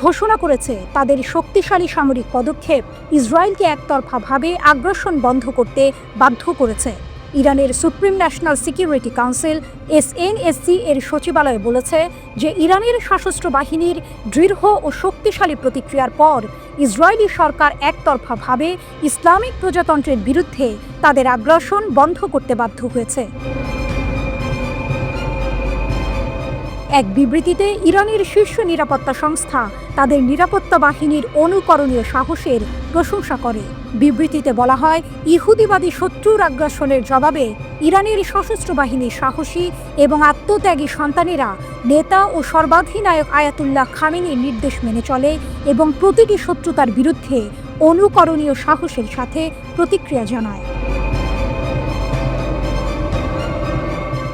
ঘোষণা করেছে তাদের শক্তিশালী সামরিক পদক্ষেপ ইসরায়েলকে একতরফাভাবে আগ্রাসন বন্ধ করতে বাধ্য করেছে। ইরানের supreme national security council SNSC এর সচিবালয় বলেছে যে ইরানের সশস্ত্র বাহিনীর দৃঢ় ও শক্তিশালী প্রতিক্রিয়ার পর ইসরায়েলি সরকার একতরফাভাবে ইসলামিক প্রজাতন্ত্রের বিরুদ্ধে তাদের আগ্রাসন বন্ধ করতে বাধ্য হয়েছে। এক বিবৃতিতে ইরানের শীর্ষ নিরাপত্তা সংস্থা তাদের নিরাপত্তা বাহিনীর অনুকরণীয় সাহসের প্রশংসা করে। বিবৃতিতে বলা হয়, ইহুদিবাদী শত্রুর আগ্রাসনের জবাবে ইরানের সশস্ত্র বাহিনীর সাহসী এবং আত্মত্যাগী সন্তানেরা নেতা ও সর্বাধিনায়ক আয়াতুল্লাহ খামেনির নির্দেশ মেনে চলে এবং প্রতিটি শত্রুতার বিরুদ্ধে অনুকরণীয় সাহসের সাথে প্রতিক্রিয়া জানায়।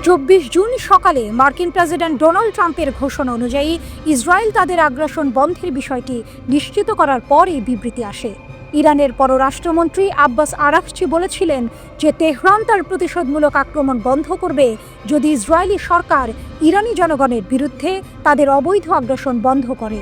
24 জুন সকালে মার্কিন প্রেসিডেন্ট ডোনাল্ড ট্রাম্পের ঘোষণা অনুযায়ী ইসরায়েল তাদের আগ্রাসন বন্ধের বিষয়টি নিশ্চিত করার পর এই বিবৃতি আসে। ইরানের পররাষ্ট্রমন্ত্রী আব্বাস আরাকচি বলেছিলেন যে তেহরান তার প্রতিশোধমূলক আক্রমণ বন্ধ করবে যদি ইসরায়েলি সরকার ইরানি জনগণের বিরুদ্ধে তাদের অবৈধ আগ্রাসন বন্ধ করে।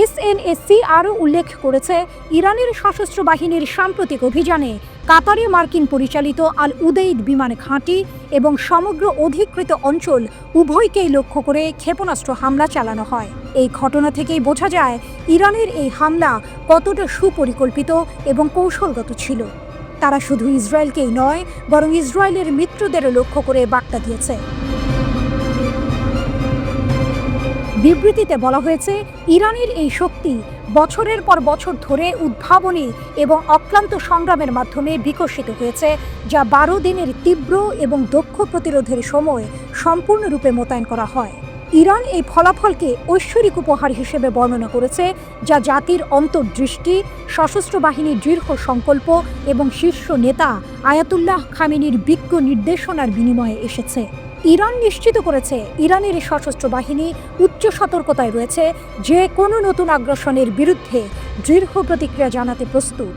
SNSC আরও উল্লেখ করেছে, ইরানের সশস্ত্র বাহিনীর সাম্প্রতিক অভিযানে কাতারে মার্কিন পরিচালিত আল উদেইদ বিমান ঘাঁটি এবং সমগ্র অধিকৃত অঞ্চল উভয়কেই লক্ষ্য করে ক্ষেপণাস্ত্র হামলা চালানো হয়। এই ঘটনা থেকেই বোঝা যায় ইরানের এই হামলা কতটা সুপরিকল্পিত এবং কৌশলগত ছিল। তারা শুধু ইসরায়েলকেই নয়, বরং ইসরায়েলের মিত্রদেরও লক্ষ্য করে বার্তা দিয়েছে। বিবৃতিতে বলা হয়েছে, ইরানের এই শক্তি বছরের পর বছর ধরে উদ্ভাবনী এবং অক্লান্ত সংগ্রামের মাধ্যমে বিকশিত হয়েছে, যা 12 দিনের তীব্র এবং দক্ষ প্রতিরোধের সময় সম্পূর্ণরূপে মোতায়েন করা হয়। ইরান এই ফলাফলকে ঐশ্বরিক উপহার হিসেবে বর্ণনা করেছে, যা জাতির অন্তর্দৃষ্টি, সশস্ত্র বাহিনীর দৃঢ় সংকল্প এবং শীর্ষ নেতা আয়াতুল্লাহ খামেনির বিজ্ঞ নির্দেশনার বিনিময়ে এসেছে। ইরান নিশ্চিত করেছে ইরানের সশস্ত্র বাহিনী উচ্চ সতর্কতায় রয়েছে, যে কোনো নতুন আগ্রাসনের বিরুদ্ধে দৃঢ় প্রতিক্রিয়া জানাতে প্রস্তুত।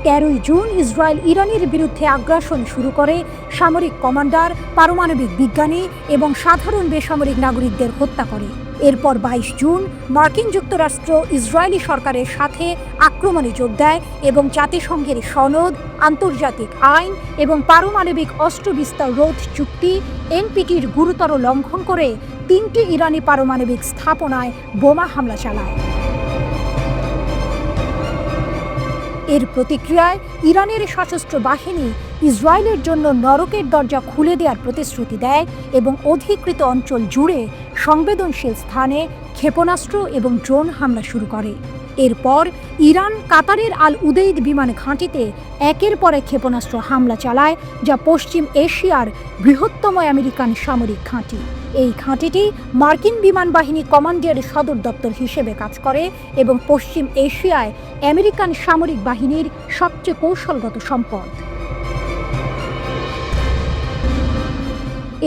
13 জুন ইসরায়েল ইরানের বিরুদ্ধে আগ্রাসন শুরু করে সামরিক কমান্ডার, পারমাণবিক বিজ্ঞানী এবং সাধারণ বেসামরিক নাগরিকদের হত্যা করে। এরপর 22 জুন মার্কিন যুক্তরাষ্ট্র ইসরায়েলি সরকারের সাথে আক্রমণে যোগ দেয় এবং জাতিসংঘের সনদ, আন্তর্জাতিক আইন এবং পারমাণবিক অস্ত্র বিস্তার রোধ চুক্তি NPTর গুরুতর লঙ্ঘন করে 3টি ইরানি পারমাণবিক স্থাপনায় বোমা হামলা চালায়। এর প্রতিক্রিয়ায় ইরানের সশস্ত্র বাহিনী ইসরায়েলের জন্য নরকের দরজা খুলে দেওয়ার প্রতিশ্রুতি দেয় এবং অধিকৃত অঞ্চল জুড়ে সংবেদনশীল স্থানে ক্ষেপণাস্ত্র এবং ড্রোন হামলা শুরু করে। এরপর ইরান কাতারের আল উদেইদ বিমান ঘাঁটিতে একের পর এক ক্ষেপণাস্ত্র হামলা চালায়, যা পশ্চিম এশিয়ার বৃহত্তম আমেরিকান সামরিক ঘাঁটি। এই ঘাঁটিটি মার্কিন বিমান বাহিনী কমান্ডের সদর দপ্তর হিসেবে কাজ করে এবং পশ্চিম এশিয়ায় আমেরিকান সামরিক বাহিনীর সবচেয়ে কৌশলগত সম্পদ।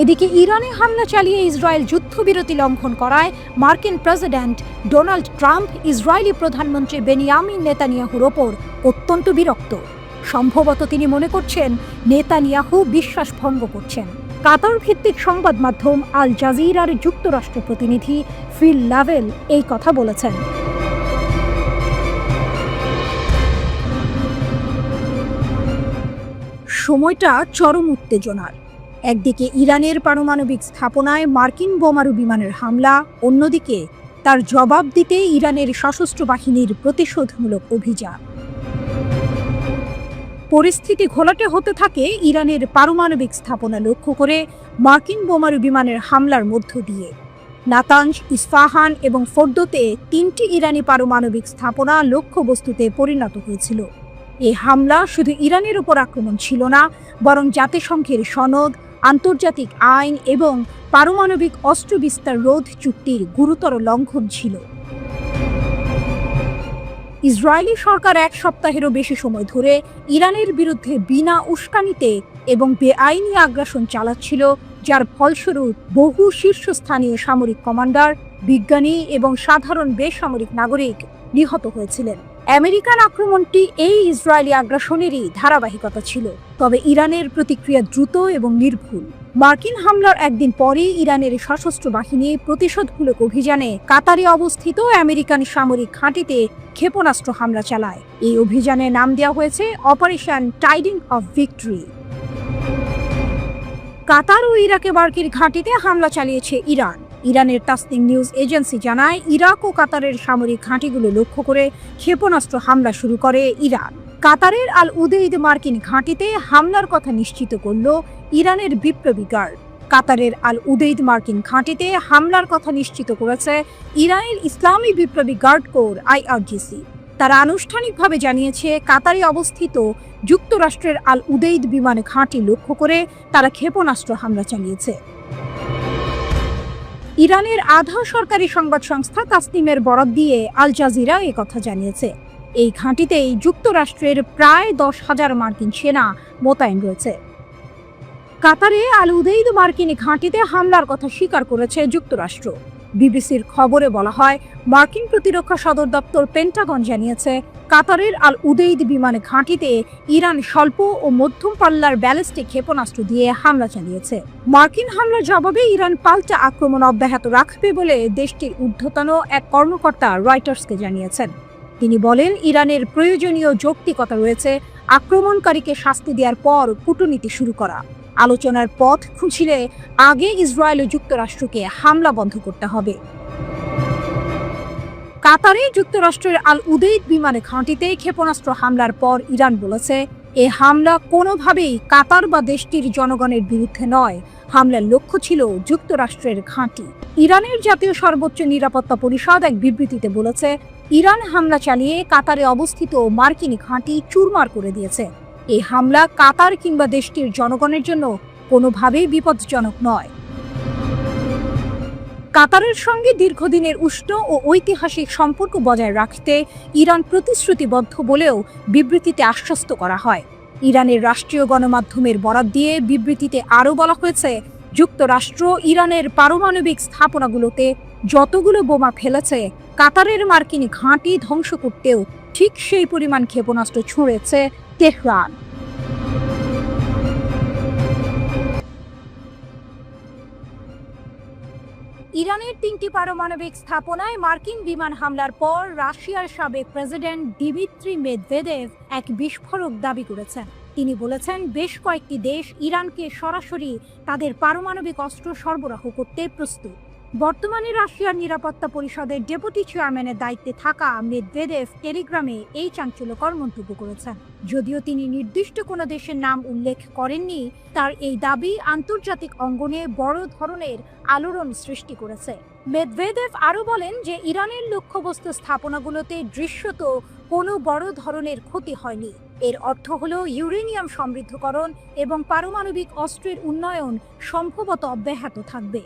এদিকে ইরানে হামলা চালিয়ে ইসরায়েল যুদ্ধবিরতি লঙ্ঘন করায় মার্কিন প্রেসিডেন্ট ডোনাল্ড ট্রাম্প ইসরায়েলি প্রধানমন্ত্রী বেনিয়ামিন নেতানিয়াহুর ওপর অত্যন্ত বিরক্ত। সম্ভবত তিনি মনে করছেন নেতানিয়াহু বিশ্বাস ভঙ্গ করছেন। কাতার ভিত্তিক সংবাদ মাধ্যম আল জাজিরার যুক্তরাষ্ট্র প্রতিনিধি ফিল লাভেল এই কথা বলেছেন। সময়টা চরম উত্তেজনার। একদিকে ইরানের পারমাণবিক স্থাপনায় মার্কিন বোমারু বিমানের হামলা, অন্যদিকে তার জবাব দিতে ইরানের সশস্ত্র বাহিনীর প্রতিশোধমূলক অভিযান। পরিস্থিতি ঘোলাটে হতে থাকে ইরানের পারমাণবিক স্থাপনা লক্ষ্য করে মার্কিন বোমারু বিমানের হামলার মধ্য দিয়ে। নাতানজ, ইস্ফাহান এবং ফোর্দোতে 3টি ইরানি পারমাণবিক স্থাপনা লক্ষ্যবস্তুতে পরিণত হয়েছিল। এই হামলা শুধু ইরানের উপর আক্রমণ ছিল না, বরং জাতিসংঘের সনদ, আন্তর্জাতিক আইন এবং পারমাণবিক অস্ত্র বিস্তার রোধ চুক্তির গুরুতর লঙ্ঘন ছিল। ইসরায়েলি সরকার 1 সপ্তাহেরও বেশি সময় ধরে ইরানের বিরুদ্ধে বিনা উস্কানিতে এবং বেআইনি আগ্রাসন চালাচ্ছিল, যার ফলস্বরূপ বহু শীর্ষস্থানীয় সামরিক কমান্ডার, বিজ্ঞানী এবং সাধারণ বেসামরিক নাগরিক নিহত হয়েছিলেন। আমেরিকান আক্রমণটি এই ইসরায়েলি আগ্রাসনেরই ধারাবাহিকতা ছিল, তবে ইরানের প্রতিক্রিয়া দ্রুত এবং নির্ভুল। মার্কিন হামলার একদিন পরেই ইরানের সশস্ত্র বাহিনী প্রতিশোধমূলক অভিযানে কাতারে অবস্থিত আমেরিকান সামরিক ঘাঁটিতে ক্ষেপণাস্ত্র হামলা চালায়। এই অভিযানের নাম দেওয়া হয়েছে অপারেশন টাইডিং অফ ভিক্টরি। কাতার ও ইরাকে মার্কিন ঘাঁটিতে হামলা চালিয়েছে ইরান। ইরানের তাসনিম নিউজ এজেন্সি জানায়, ইরাক ও কাতারের সামরিক ঘাঁটিগুলো লক্ষ্য করে ক্ষেপণাস্ত্র হামলা শুরু করে ইরান। কাতারের আল উদেইদ মার্কিন ঘাঁটিতে হামলার কথা নিশ্চিত করল ইরানের বিপ্লবী গার্ড। কাতারের আল উদেইদ মার্কিন ঘাঁটিতে হামলার কথা নিশ্চিত করেছে ইরানের ইসলামী বিপ্লবী গার্ড কোর IRGC। তারা আনুষ্ঠানিকভাবে জানিয়েছে, কাতারে অবস্থিত যুক্তরাষ্ট্রের আল উদেইদ বিমান ঘাঁটি লক্ষ্য করে তারা ক্ষেপণাস্ত্র হামলা চালিয়েছে। ইরানের আধা সরকারি সংবাদ সংস্থা তাসনিমের বরাত দিয়ে আল জাজিরা কথা জানিয়েছে। এই ঘাঁটিতেই যুক্তরাষ্ট্রের প্রায় 10,000 মার্কিন সেনা মোতায়েন রয়েছে। কাতারে আল উদেইদ মার্কিন ঘাঁটিতে হামলার কথা স্বীকার করেছে যুক্তরাষ্ট্র। বিবিসির খবরে বলা হয়, মার্কিন প্রতিরক্ষা সদর দপ্তর পেন্টাগন জানিয়েছে, কাতারের আল উদেইদ বিমান ঘাঁটিতে ইরান স্বল্প ও মধ্যম পাল্লার ব্যালিস্টিক ক্ষেপণাস্ত্র দিয়ে হামলা চালিয়েছে। মার্কিন হামলার জবাবে ইরান পাল্টা আক্রমণ অব্যাহত রাখবে বলে দেশটির ঊর্ধ্বতন এক কর্মকর্তা রয়টার্সকে জানিয়েছেন। তিনি বলেন, ইরানের প্রয়োজনীয় যৌক্তিকতা রয়েছে আক্রমণকারীকে শাস্তি দেওয়ার পর কূটনীতি শুরু করা। আলোচনার পথ খুঁজলে আগে ইসরায়েল ও যুক্তরাষ্ট্রকে হামলা বন্ধ করতে হবে। কাতারে যুক্তরাষ্ট্রের আল উদেইদ বিমান ঘাঁটিতে ক্ষেপণাস্ত্র হামলার পর ইরান বলেছে, এ হামলা কোনোভাবেই কাতার বা দেশটির জনগণের বিরুদ্ধে নয়। হামলার লক্ষ্য ছিল যুক্তরাষ্ট্রের ঘাঁটি। ইরানের জাতীয় সর্বোচ্চ নিরাপত্তা পরিষদ এক বিবৃতিতে বলেছে, ইরান হামলা চালিয়ে কাতারে অবস্থিত মার্কিন ঘাঁটি চুরমার করে দিয়েছে। এই হামলা কাতার কিংবা দেশটির জনগণের জন্য কোনোভাবেই বিপজ্জনক নয়। কাতারের সঙ্গে দীর্ঘদিনের উষ্ণ ও ঐতিহাসিক সম্পর্ক বজায় রাখতে ইরান প্রতিশ্রুতিবদ্ধ বলেও বিবৃতিতে আশ্বস্ত করা হয়। ইরানের রাষ্ট্রীয় গণমাধ্যমের বরাত দিয়ে বিবৃতিতে আরও বলা হয়েছে, যুক্তরাষ্ট্র ইরানের পারমাণবিক স্থাপনাগুলোতে যতগুলো বোমা ফেলেছে, কাতারের মার্কিন ঘাঁটি ধ্বংস করতেও ঠিক সেই পরিমাণ ক্ষেপণাস্ত্র ছুঁড়েছে তেহরান। ইরানের 3টি পারমাণবিক স্থাপনায় মার্কিন বিমান হামলার পর রাশিয়ার সাবেক প্রেসিডেন্ট দিমিত্রি মেদভেদেভ এক বিস্ফোরক দাবি করেছেন। তিনি বলেছেন, বেশ কয়েকটি দেশ ইরানকে সরাসরি তাদের পারমাণবিক অস্ত্র সরবরাহ করতে প্রস্তুত। বর্তমানে রাশিয়ার নিরাপত্তা পরিষদের ডেপুটি চেয়ারম্যানের দায়িত্বে থাকা মেদভেদেভ টেলিগ্রামে এই চাঞ্চল্যকর মন্তব্য করেছেন। যদিও তিনি নির্দিষ্ট কোনো দেশের নাম উল্লেখ করেননি, তার এই দাবি আন্তর্জাতিক অঙ্গনে বড় ধরনের আলোড়ন সৃষ্টি করেছে। মেদভেদেভ আরও বলেন যে ইরানের লক্ষ্যবস্তু স্থাপনাগুলোতে দৃশ্যত কোনো বড় ধরনের ক্ষতি হয়নি। এর অর্থ হলো ইউরেনিয়াম সমৃদ্ধকরণ এবং পারমাণবিক অস্ত্রের উন্নয়ন সম্ভবত অব্যাহত থাকবে।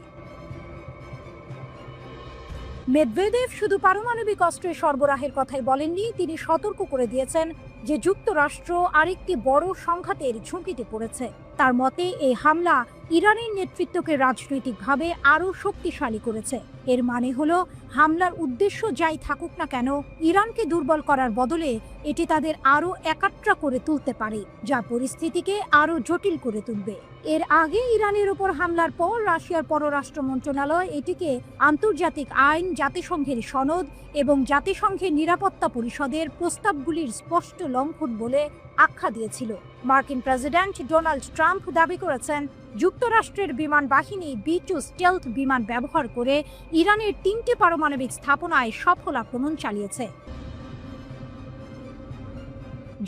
মেদভেদেভ শুধু পারমাণবিক অস্ত্রের সরবরাহের কথাই বলেননি, তিনি সতর্ক করে দিয়েছেন যে যুক্তরাষ্ট্র আরেকটি বড় সংঘাতের ঝুঁকিতে পড়েছে। তার মতে এই হামলা ইরানের নেতৃত্বকে রাজনৈতিকভাবে আরও শক্তিশালী করেছে। এর মানে হলো, হামলার উদ্দেশ্য যাই থাকুক না কেন, ইরানকে দুর্বল করার বদলে এটি তাদের আরও একাট্রা করে তুলতে পারে, যা পরিস্থিতিকে আরও জটিল করে তুলবে। এর আগে ইরানের উপর হামলার পর রাশিয়ার পররাষ্ট্র মন্ত্রণালয় এটিকে আন্তর্জাতিক আইন, জাতিসংঘের সনদ এবং জাতিসংঘের নিরাপত্তা পরিষদের প্রস্তাবগুলির স্পষ্ট লঙ্ঘন বলে আখ্যা দিয়েছিল। মার্কিন প্রেসিডেন্ট ডোনাল্ড ট্রাম্প দাবি করেছেন, যুক্তরাষ্ট্রের বিমান বাহিনী B-2 স্টেলথ বিমান ব্যবহার করে ইরানের 3টি পারমাণবিক স্থাপনায় সফল আক্রমণ চালিয়েছে।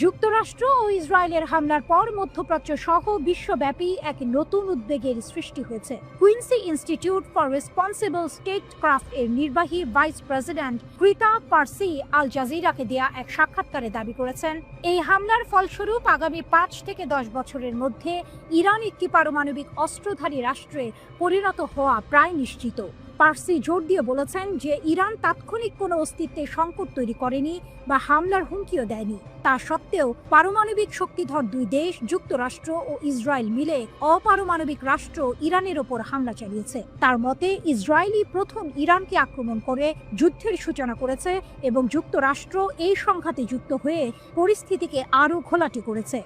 যুক্তরাষ্ট্র ও ইসরায়েলের হামলার পর মধ্যপ্রাচ্য সহ বিশ্বব্যাপী এক নতুন উদ্বেগের সৃষ্টি হয়েছে। কুইন্সি ইনস্টিটিউট ফর রেসপন্সিবল স্টেটক্রাফট এর নির্বাহী ভাইস প্রেসিডেন্ট ক্রিতা পার্সি আল জাজিরাকে দেয়া এক সাক্ষাৎকারে দাবি করেছেন, এই হামলার ফলস্বরূপ আগামী 5 থেকে 10 বছরের মধ্যে ইরান একটি পারমাণবিক অস্ত্রধারী রাষ্ট্রে পরিণত হওয়া প্রায় নিশ্চিত। পার্সি জোর দিয়ে বলেছেন যে ইরান তাৎক্ষণিক কোনো অস্তিত্বের সংকট তৈরি করেনি বা হামলার হুমকিও দেয়নি। তা সত্ত্বেও পারমাণবিক শক্তিধর দুই দেশ যুক্তরাষ্ট্র ও ইসরায়েল মিলে অপারমাণবিক রাষ্ট্র ইরানের ওপর হামলা চালিয়েছে। তার মতে ইসরায়েলই প্রথম ইরানকে আক্রমণ করে যুদ্ধের সূচনা করেছে এবং যুক্তরাষ্ট্র এই সংঘাতে যুক্ত হয়ে পরিস্থিতিকে আরও ঘোলাটে করেছে।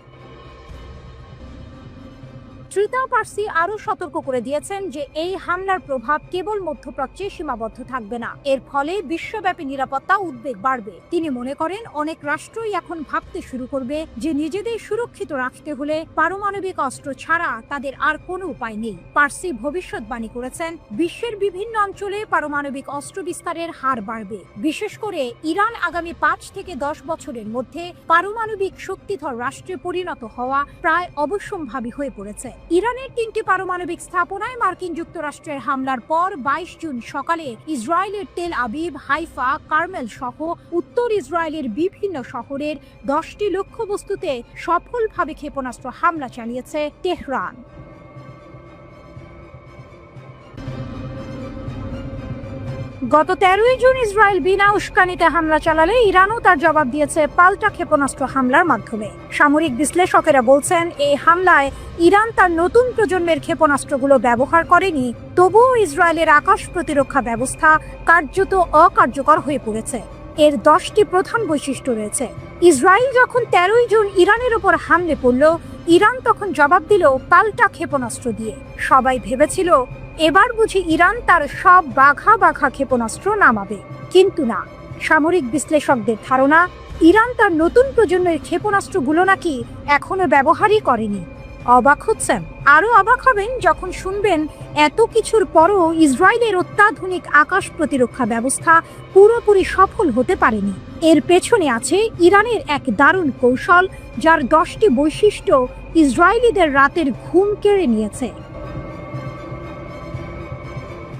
ত্রিতা পার্সি আরও সতর্ক করে দিয়েছেন যে এই হামলার প্রভাব কেবল মধ্যপ্রাচ্যে সীমাবদ্ধ থাকবে না, এর ফলে বিশ্বব্যাপী নিরাপত্তা উদ্বেগ বাড়বে। তিনি মনে করেন অনেক রাষ্ট্রই এখন ভাবতে শুরু করবে যে নিজেদের সুরক্ষিত রাখতে হলে পারমাণবিক অস্ত্র ছাড়া তাদের আর কোনো উপায় নেই। পার্সি ভবিষ্যৎবাণী করেছেন বিশ্বের বিভিন্ন অঞ্চলে পারমাণবিক অস্ত্র বিস্তারের হার বাড়বে, বিশেষ করে ইরান আগামী 5 থেকে 10 বছরের মধ্যে পারমাণবিক শক্তিধর রাষ্ট্রে পরিণত হওয়া প্রায় অবশ্যম্ভাবী হয়ে পড়েছে। ইরানের 3টি পারমাণবিক স্থাপনায় মার্কিন যুক্তরাষ্ট্রের হামলার পর 22 জুন সকালে ইসরায়েলের তেল আবিব, হাইফা, কার্মেল সহ উত্তর ইসরায়েলের বিভিন্ন শহরের 10টি লক্ষ্যবস্তুতে সফলভাবে ক্ষেপণাস্ত্র হামলা চালিয়েছে তেহরান। গত 13 জুন ইসরায়েল বিনা উস্কানিতে হামলা চালালে ইরানও তার জবাব দিয়েছে পাল্টা ক্ষেপণাস্ত্র হামলার মাধ্যমে। সামরিক বিশ্লেষকেরা বলছেন এই হামলায় ইরান তার নতুন প্রজন্মের ক্ষেপণাস্ত্রগুলো ব্যবহার করেনি, তবুও ইসরায়েলের আকাশ প্রতিরক্ষা ব্যবস্থা কার্যত অকার্যকর হয়ে পড়েছে। এর 10টি প্রধান বৈশিষ্ট্য রয়েছে। ইসরায়েল যখন 13 জুন ইরানের ওপর হামলে পড়ল, ইরান তখন জবাব দিল পাল্টা ক্ষেপণাস্ত্র দিয়ে। সবাই ভেবেছিল এবার বুঝি ইরান তার সব বাঘা বাঘা ক্ষেপণাস্ত্র নামাবে, কিন্তু না। সামরিক বিশ্লেষকদের ধারণা ইরান তার নতুন প্রজন্মের ক্ষেপণাস্ত্রগুলো নাকি এখনো ব্যবহারই করেনি। অবাক হচ্ছেন? আরো অবাক হবেন যখন শুনবেন এত কিছুর পরও ইসরায়েলের অত্যাধুনিক আকাশ প্রতিরক্ষা ব্যবস্থা পুরোপুরি সফল হতে পারেনি। এর পেছনে আছে ইরানের এক দারুণ কৌশল, যার 10টি বৈশিষ্ট্য ইসরায়েলিদের রাতের ঘুম কেড়ে নিয়েছে।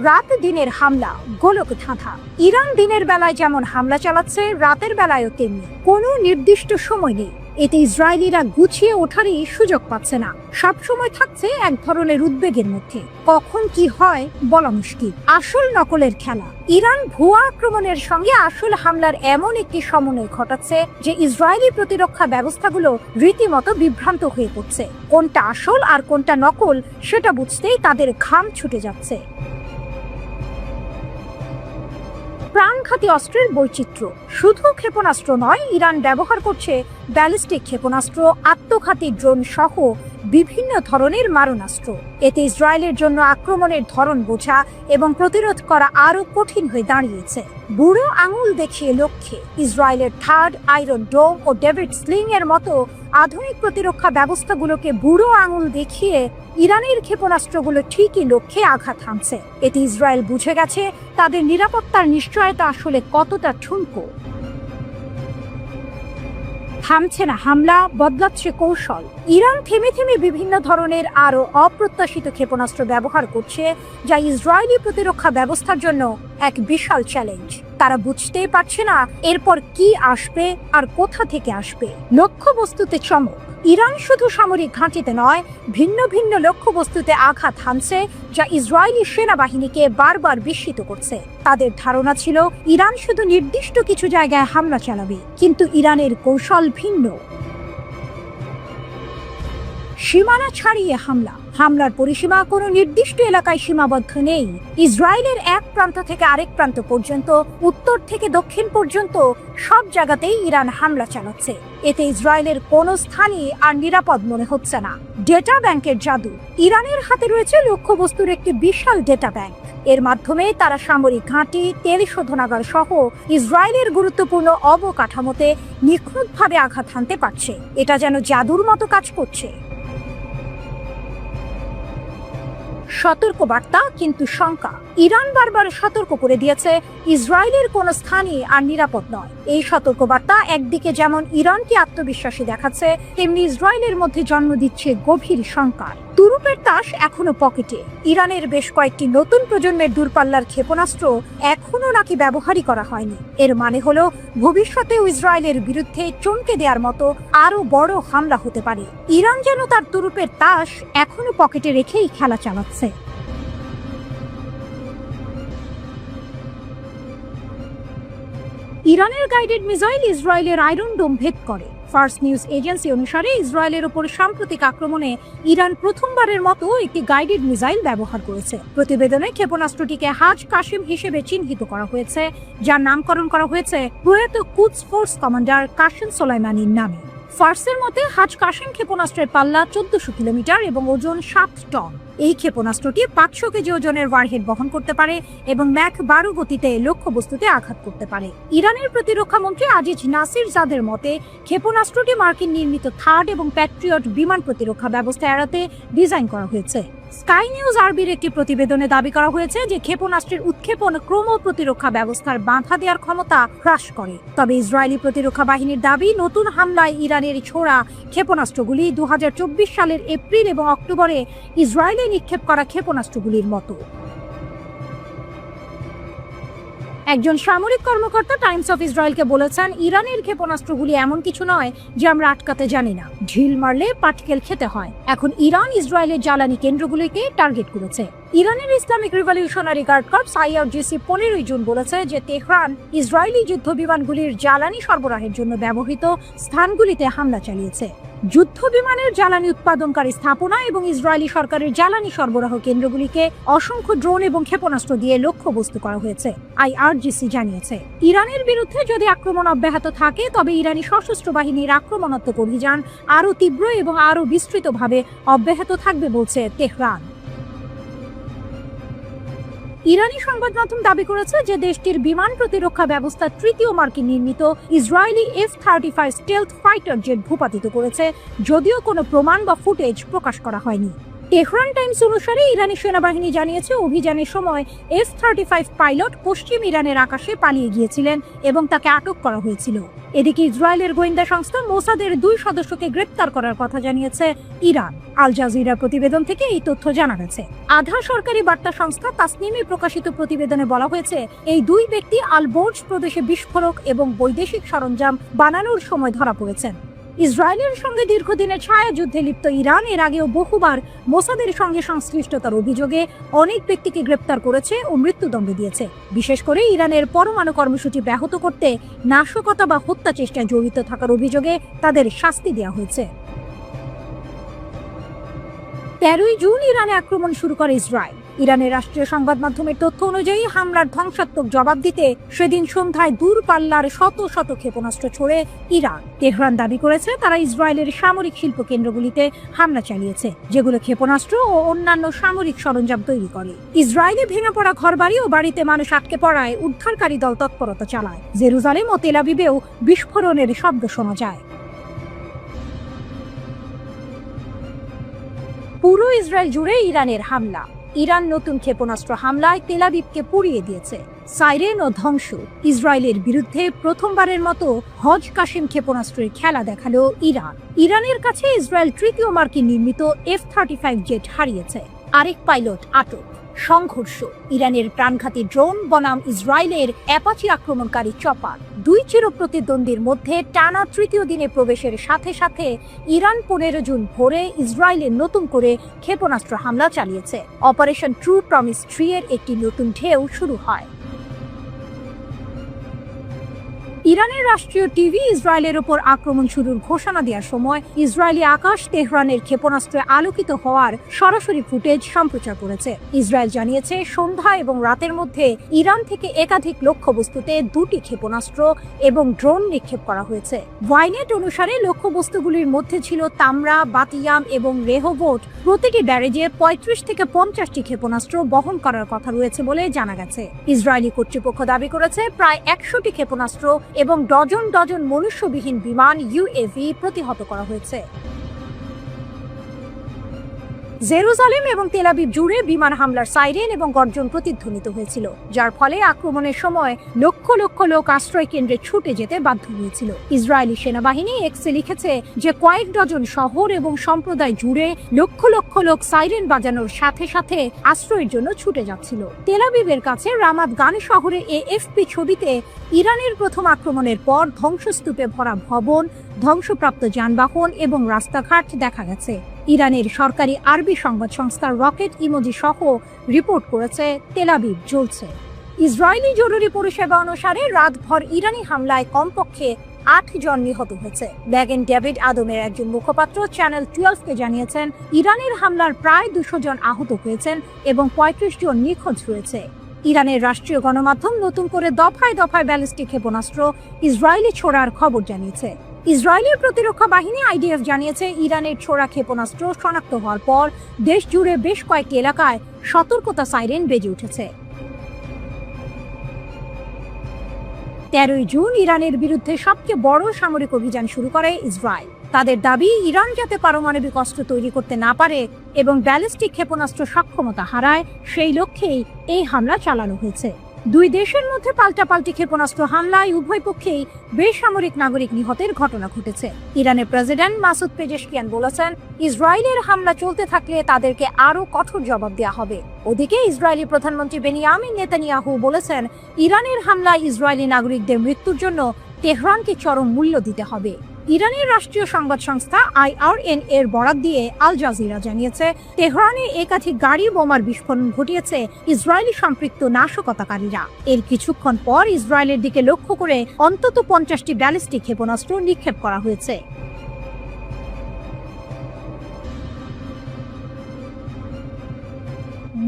রাত দিনের হামলা, গোলক ধাঁধা। ইরান দিনের বেলায় যেমন হামলা চালাচ্ছে, রাতের বেলায়ও তেমনি। কোনো নির্দিষ্ট সময় নেই, এতে ইসরায়েলিরা গুছিয়ে ওঠারই সুযোগ পাচ্ছে না। সব সময় থাকছে এক ধরনের উদ্বেগের মধ্যে। কখন কি হয় বলা মুশকিল। আসল নকলের খেলা। ইরান ভুয়া আক্রমণের সঙ্গে আসল হামলার এমন একটি সমন্বয় ঘটাচ্ছে যে ইসরায়েলি প্রতিরক্ষা ব্যবস্থাগুলো রীতিমতো বিভ্রান্ত হয়ে পড়ছে। কোনটা আসল আর কোনটা নকল সেটা বুঝতেই তাদের ঘাম ছুটে যাচ্ছে। প্রাণঘাতী অস্ত্রের বৈচিত্র্য। শুধু ক্ষেপণাস্ত্র নয়, ইরান ব্যবহার করছে ব্যালিস্টিক ক্ষেপণাস্ত্র, আত্মঘাতী ড্রোন সহ বিভিন্ন ধরনের মারণাস্ত্র। এতে ইসরায়েলের জন্য আক্রমণের ধরন বোঝা এবং প্রতিরোধ করা আরও কঠিন হয়ে দাঁড়িয়েছে। বুড়ো আঙুল দেখিয়ে লক্ষ্যে ইসরায়েলের থার্ড, আয়রন ডোম ও ডেভিড স্লিং এর মতো আধুনিক প্রতিরক্ষা ব্যবস্থাগুলোকে বুড়ো আঙুল দেখিয়ে ইরানের ক্ষেপণাস্ত্রগুলো ঠিকই লক্ষ্যে আঘাত হানছে। এতে ইসরায়েল বুঝে গেছে তাদের নিরাপত্তার নিশ্চয়তা আসলে কতটা ঠুনকো। থামছে না হামলা, বদলাচ্ছে কৌশল। ইরান থেমে থেমে বিভিন্ন ধরনের আরো অপ্রত্যাশিত ক্ষেপণাস্ত্র ব্যবহার করছে, যা ইসরায়েলি প্রতিরক্ষা ব্যবস্থার জন্য এক বিশাল চ্যালেঞ্জ। তারা বুঝতেই পারছে না এরপর কি আসবে আর কোথা থেকে আসবে। লক্ষ্যবস্তুতে চমক। ইরান শুধু সামরিক ঘাঁটিতে নয়, ভিন্ন ভিন্ন লক্ষ্যবস্তুতে আঘাত হানছে, যা ইসরায়েলি সেনাবাহিনীকে বারবার বিস্মিত করছে। তাদের ধারণা ছিল ইরান শুধু নির্দিষ্ট কিছু জায়গায় হামলা চালাবে, কিন্তু ইরানের কৌশল ভিন্ন। সীমানা ছাড়িয়ে হামলা। হামলার পরিসীমা কোনো নির্দিষ্ট এলাকায় সীমাবদ্ধ নেই। ইসরায়েলের এক প্রান্ত থেকে আরেক প্রান্ত পর্যন্ত, উত্তর থেকে দক্ষিণ পর্যন্ত সব জায়গাতেই ইরান হামলা চালাচ্ছে। এতে ইসরায়েলের কোনো স্থানই আর নিরাপদ মনে হচ্ছে না। ডেটা ব্যাংকের জাদু। ইরানের হাতে রয়েছে লক্ষ্যবস্তুর একটি বিশাল ডেটা ব্যাংক। এর মাধ্যমে তারা সামরিক ঘাঁটি, তেল শোধনাগার সহ ইসরায়েলের গুরুত্বপূর্ণ অবকাঠামোতে নিখুঁতভাবে আঘাত হানতে পারছে। এটা যেন জাদুর মতো কাজ করছে। সতর্কবার্তা কিন্তু শঙ্কা। ইরান বারবার সতর্ক করে দিয়েছে ইসরায়েলের কোনো স্থানই আর নিরাপদ নয়। এই সতর্কবার্তা একদিকে যেমন ইরানকে আত্মবিশ্বাসী দেখাচ্ছে, তেমনি ইসরায়েলের মধ্যে জন্ম দিচ্ছে গভীর শঙ্কার। তুরুপের তাস এখনো পকেটে। ইরানের বেশ কয়েকটি নতুন প্রজন্মের দূরপাল্লার ক্ষেপণাস্ত্র এখনো নাকি ব্যবহারই করা হয়নি। এর মানে হলো ভবিষ্যতেও ইসরায়েলের বিরুদ্ধে চমকে দেওয়ার মতো আরো বড় হামলা হতে পারে। ইরান যেন তার তুরুপের তাস এখনো পকেটে রেখেই খেলা চালাচ্ছে। ইরানের গাইডেড মিসাইল ইসরায়েলের আয়রন ডোম ভেদ করে। ফার্স্ট নিউজ এজেন্সি অনুসারে ইসরায়েলের ওপর সাম্প্রতিক আক্রমণে ইরান প্রথমবারের মতো একটি গাইডেড মিসাইল ব্যবহার করেছে। প্রতিবেদনে ক্ষেপণাস্ত্রটিকে হাজ কাসিম হিসেবে চিহ্নিত করা হয়েছে, যার নামকরণ করা হয়েছে প্রয়াত কুদস ফোর্স কমান্ডার কাসেম সোলাইমানির নামে। ফার্সের মতে হাজ কাসিম ক্ষেপণাস্ত্রের পাল্লা 1400 কিলোমিটার এবং ওজন 7 টন। এই ক্ষেপণাস্ত্রটি 500 কেজি ওজনের ওয়ারহেড বহন করতে পারে এবং ম্যাক 12 গতিতে লক্ষ্যবস্তুতে আঘাত করতে পারে। ইরানের প্রতিরক্ষা মন্ত্রী আজিজ নাসির জাদের মতে ক্ষেপণাস্ত্রটি মার্কিন নির্মিত থার্ড এবং প্যাট্রিয়ট বিমান প্রতিরক্ষা ব্যবস্থা এড়াতে ডিজাইন করা হয়েছে। স্কাই নিউজ আরবির একটি প্রতিবেদনে দাবি করা হয়েছে যে ক্ষেপণাস্ত্রের উৎক্ষেপণ ক্রম প্রতিরক্ষা ব্যবস্থার বাধা দেওয়ার ক্ষমতা হ্রাস করে। তবে ইসরায়েলি প্রতিরক্ষা বাহিনীর দাবি, নতুন হামলায় ইরানের ছোড়া ক্ষেপণাস্ত্রগুলি 2024 সালের এপ্রিল এবং অক্টোবরে ইসরায়েলে নিক্ষেপ করা ক্ষেপণাস্ত্রগুলির মতো। একজন সামরিক কর্মকর্তা টাইমস অফ ইসরায়েলকে বলেছেন, ইরানের ক্ষেপণাস্ত্রগুলি এমন কিছু নয় যে আমরা আটকাতে জানি না। ঢিল মারলে পাটকেল খেতে হয়। এখন ইরান ইসরায়েলের জ্বালানি কেন্দ্রগুলিকে টার্গেট করেছে। ইরানের Islamic Revolutionary Guard Corps IRGC 15 June বলেছে যে তেহরান ইসরায়েলি যুদ্ধ বিমানগুলির জ্বালানি সরবরাহের জন্য ব্যবহৃত স্থানগুলিতে হামলা চালিয়েছে। যুদ্ধ বিমানের জ্বালানি উৎপাদনকারী স্থাপনা এবং ইসরায়েলি সরকারের জ্বালানি সরবরাহ কেন্দ্রগুলিকে অসংখ্য ড্রোন এবং ক্ষেপণাস্ত্র দিয়ে লক্ষ্যবস্তু করা হয়েছে, IRGC জানিয়েছে। ইরানের বিরুদ্ধে যদি আক্রমণ অব্যাহত থাকে তবে ইরানি সশস্ত্র বাহিনীর আক্রমণাত্মক অভিযান আরও তীব্র এবং আরও বিস্তৃতভাবে অব্যাহত থাকবে বলছে তেহরান। ইরানি সংবাদ মাধ্যম দাবি করেছে যে দেশটির বিমান প্রতিরক্ষা ব্যবস্থা তৃতীয় মার্কিন নির্মিত Israeli F-35 stealth fighter jet ভূপাতিত করেছে, যদিও কোনো প্রমাণ বা ফুটেজ প্রকাশ করা হয়নি। তেহরান টাইমস অনুসারে ইরানি সেনাবাহিনী জানিয়েছে অভিযানের সময় F-35 পাইলট পশ্চিম ইরানের আকাশে পালিয়ে গিয়েছিলেন এবং তাকে আটক করা হয়েছিল। এদিকে ইসরায়েলের গোয়েন্দা সংস্থা মোসাদের 2 সদস্যকে গ্রেপ্তার করার কথা জানিয়েছে ইরান। আল জাজিরা প্রতিবেদন থেকে এই তথ্য জানা গেছে। আধা সরকারি বার্তা সংস্থা তাসনিমে প্রকাশিত প্রতিবেদনে বলা হয়েছে, এই 2 ব্যক্তি আল বোর্জ প্রদেশে বিস্ফোরক এবং বৈদেশিক সরঞ্জাম বানানোর সময় ধরা পড়েছেন। ইসরায়েলের সঙ্গে দীর্ঘদিনের ছায়া যুদ্ধে লিপ্ত ইরান এর আগেও বহুবার মোসাদের সঙ্গে সংশ্লিষ্টতার অভিযোগে অনেক ব্যক্তিকে গ্রেপ্তার করেছে ও মৃত্যুদণ্ড দিয়েছে। বিশেষ করে ইরানের পরমাণু কর্মসূচি ব্যাহত করতে নাশকতা বা হত্যা চেষ্টায় জড়িত থাকার অভিযোগে তাদের শাস্তি দেওয়া হয়েছে। 13 জুন ইরানে আক্রমণ শুরু করে ইসরায়েল। ইরানের রাষ্ট্রীয় সংবাদ মাধ্যমের তথ্য অনুযায়ী হামলার ধ্বংসাত্মক জবাব দিতে সেদিন সন্ধ্যায় দূরপাল্লার শত শত ক্ষেপণাস্ত্র ছোড়ে ইরান। তেহরান দাবি করেছে তারা ইসরায়েলের সামরিক শিল্প কেন্দ্রগুলিতে হামলা চালিয়েছে, যেগুলো ক্ষেপণাস্ত্র ও অন্যান্য সামরিক সরঞ্জাম তৈরি করে। ইসরায়েলে ভেঙে পড়া ঘরবাড়ি ও বাড়িতে মানুষ আটকে পড়ায় উদ্ধারকারী দল তৎপরতা চালায়। জেরুজালেম ও তেল আবিবেও বিস্ফোরণের শব্দ শোনা যায়। পুরো ইসরায়েল জুড়ে ইরানের হামলা। ইরান নতুন ক্ষেপণাস্ত্র হামলায় তেল আবিবকে পুড়িয়ে দিয়েছে। সাইরেন ও ধ্বংস। ইসরায়েলের বিরুদ্ধে প্রথমবারের মতো হজ কাসিম ক্ষেপণাস্ত্রের খেলা দেখালো ইরান। ইরানের কাছে ইসরায়েল তৃতীয় মার্কিন নির্মিত F-35 জেট হারিয়েছে। আরেক পাইলট আটক। সংঘর্ষ। ইরানের প্রাণঘাতী ড্রোন বনাম ইসরায়েলের অ্যাপাচি আক্রমণকারী চপার। 2 চিরপ্রতিদ্বন্দ্বীর মধ্যে টানা তৃতীয় দিনে প্রবেশের সাথে সাথে ইরান 15 জুন ভোরে ইসরায়েলের নতুন করে ক্ষেপণাস্ত্র হামলা চালিয়েছে। অপারেশন ট্রু প্রমিস 3 এর একটি নতুন ঢেউ শুরু হয়। ইরানের রাষ্ট্রীয় টিভি ইসরায়েলের ওপর আক্রমণ শুরুর ঘোষণা দেওয়ার সময় ইসরায়েলি আকাশ তেহরানের ক্ষেপণাস্ত্রে আলোকিত হওয়ার সরাসরি ফুটেজ সম্প্রচার করেছে। ইসরায়েল জানিয়েছে সন্ধ্যা এবং রাতের মধ্যে ইরান থেকে একাধিক লক্ষ্যবস্তুতে 2টি ক্ষেপণাস্ত্র এবং ড্রোন নিক্ষেপ করা হয়েছে। ওয়াইনেট অনুসারে লক্ষ্যবস্তুগুলির মধ্যে ছিল তামরা, বাতিয়াম এবং রেহোভোট। প্রতিটি ব্যারেজে 35 থেকে 50টি ক্ষেপণাস্ত্র বহন করার কথা রয়েছে বলে জানা গেছে। ইসরায়েলি কর্তৃপক্ষ দাবি করেছে প্রায় 100টি ক্ষেপণাস্ত্র এবং ডজন ডজন মনুষ্যবিহীন বিমান UAV প্রতিহত করা হয়েছে। জেরুজালেম এবং তেল আবিব জুড়ে বিমান হামলার সাইরেন এবং গর্জন প্রতিধ্বনিত হয়েছিল, যার ফলে আক্রমণের সময় লক্ষ লক্ষ লোক আশ্রয় কেন্দ্রে ছুটে যেতে বাধ্য হয়েছিল। ইসরায়েলি সেনাবাহিনী এক্সে লিখেছে যে কয়েক ডজন শহর এবং সম্প্রদায় জুড়ে লক্ষ লক্ষ লোক সাইরেন বাজানোর সাথে সাথে আশ্রয়ের জন্য ছুটে যাচ্ছিল। তেল আবিবের কাছে রামাত গান শহরে AFP ছবিতে ইরানের প্রথম আক্রমণের পর ধ্বংসস্তূপে ভরা ভবন, ধ্বংসপ্রাপ্ত যানবাহন এবং রাস্তাঘাট দেখা গেছে। ইরানের সরকারি আরবি সংবাদ সংস্থা রকেট ইমোজি সহ রিপোর্ট করেছে তেল আবিব জ্বলছে। ইসরায়েলি জরুরি পরিষেবা অনুসারে রাতভর ইরানি হামলায় কমপক্ষে 8 জন নিহত হয়েছে। ব্যাগেন ডেভিড আদমের একজন মুখপাত্র চ্যানেল 12-কে জানিয়েছেন, ইরানের হামলার প্রায় 200 জন আহত হয়েছেন এবং 35 জন নিখোঁজ রয়েছে। ইরানের রাষ্ট্রীয় গণমাধ্যম নতুন করে দফায় দফায় ব্যালিস্টিক ক্ষেপণাস্ত্র ইসরায়েলি ছোড়ার খবর জানিয়েছে। ইসরায়েলের প্রতিরক্ষা বাহিনী IDF জানিয়েছে, ইরানের ছোড়া ক্ষেপণাস্ত্র শনাক্ত হওয়ার পর দেশ জুড়ে বেশ কয়েকটি এলাকায় সতর্কতা সাইরেন বেজে উঠেছে। 13 জুন ইরানের বিরুদ্ধে সবচেয়ে বড় সামরিক অভিযান শুরু করে ইসরায়েল। তাদের দাবি, ইরান যাতে পারমাণবিক অস্ত্র তৈরি করতে না পারে এবং ব্যালিস্টিক ক্ষেপণাস্ত্র সক্ষমতা হারায়, সেই লক্ষ্যেই এই হামলা চালানো হয়েছে। দুই দেশের মধ্যে পাল্টাপাল্টি ক্ষেপণাস্ত্র হামলায় উভয় পক্ষেই বেসামরিক নাগরিক নিহতের ঘটনা ঘটেছে। ইরানের প্রেসিডেন্ট মাসুদ পেজেশকিয়ান বলেছেন, ইসরায়েলের হামলা চলতে থাকলে তাদেরকে আরও কঠোর জবাব দেওয়া হবে। ওদিকে ইসরায়েলি প্রধানমন্ত্রী বেনিয়ামিন নেতানিয়াহু বলেছেন, ইরানের হামলায় ইসরায়েলি নাগরিকদের মৃত্যুর জন্য তেহরানকে চরম মূল্য দিতে হবে। ইরানের রাষ্ট্রীয় সংবাদ সংস্থা IRN এর বরাত দিয়ে আল জাজিরা জানিয়েছে, তেহরানে একাধিক গাড়ি বোমার বিস্ফোরণ ঘটিয়েছে ইসরায়েলি সম্পৃক্ত নাশকতাকারীরা। এর কিছুক্ষণ পর ইসরায়েলের দিকে লক্ষ্য করে অন্তত 50টি ব্যালিস্টিক ক্ষেপণাস্ত্র নিক্ষেপ করা হয়েছে।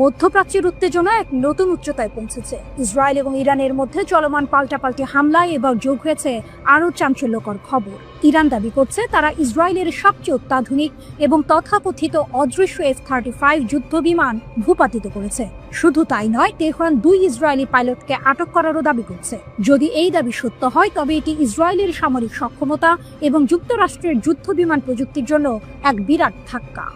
মধ্যপ্রাচ্যের উত্তেজনা এক নতুন উচ্চতায় পৌঁছেছে। ইসরায়েল এবং ইরানের মধ্যে চলমান পাল্টাপাল্টি হামলায় এবার যোগ হয়েছে আরও চাঞ্চল্যকর খবর। ইরান দাবি করছে, তারা ইসরায়েলের সবচেয়ে অত্যাধুনিক এবং তথাকথিত অদৃশ্য F-35 যুদ্ধ বিমান ভূপাতিত করেছে। শুধু তাই নয়, তেহরান 2 ইসরায়েলি পাইলটকে আটক করারও দাবি করছে। যদি এই দাবি সত্য হয়, তবে এটি ইসরায়েলের সামরিক সক্ষমতা এবং যুক্তরাষ্ট্রের যুদ্ধ বিমান প্রযুক্তির জন্য এক বিরাট ধাক্কা।